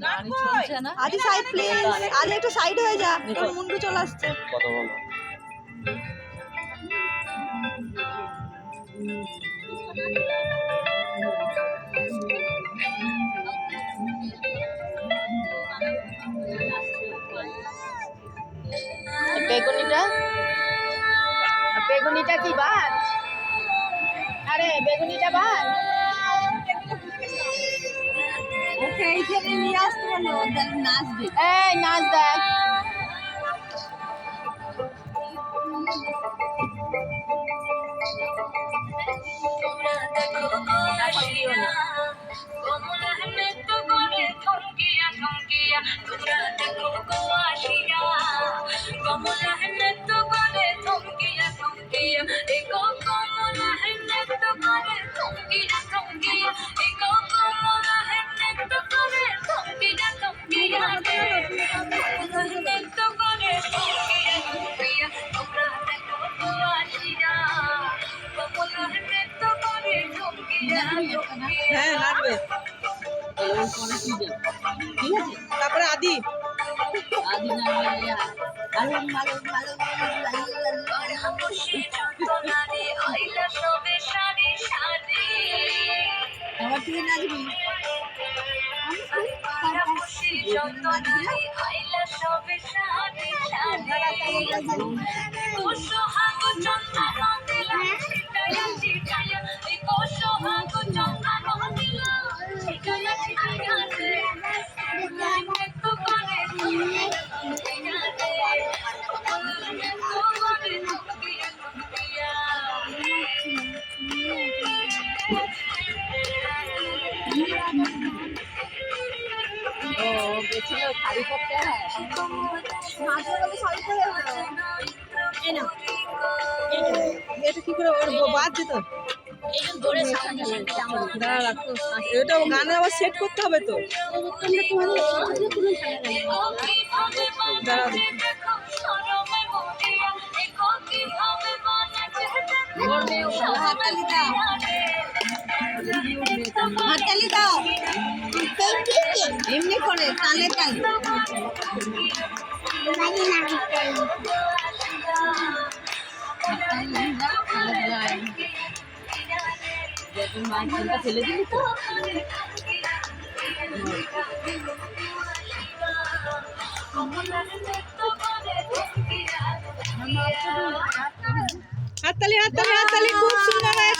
গাড়ি চলছে না। আদি সাইড প্লিজ, আদি একটু সাইড হয়ে যা, তোর মুন্ডু চলে আসছে। কথা বলো। বেগুনিটা বেগুনিটা কি বাদ? আরে বেগুনিটা বাদ। ওকে এইখানে নিয়ে আসতে বলো, দেখ নাচবে। এই নাচ দেখ। হ্যাঁ নাচবে। তারপরে আদি আদি নাচবে। আমার তুই নাচবি। ও গেছিল শাড়ি পরতে। এটা কি করে ওর বাজছে তো? দাঁড়া রাখো, এটা গানে আবার সেট করতে হবে তো। দাঁড়া দেখি। হাততালি দাও, হাততালি দাও, এমনি করে তালে তালে। ফেলে দিলি তো। হাততালি হাততালি হাততালি, খুব সুন্দর হয়েছে।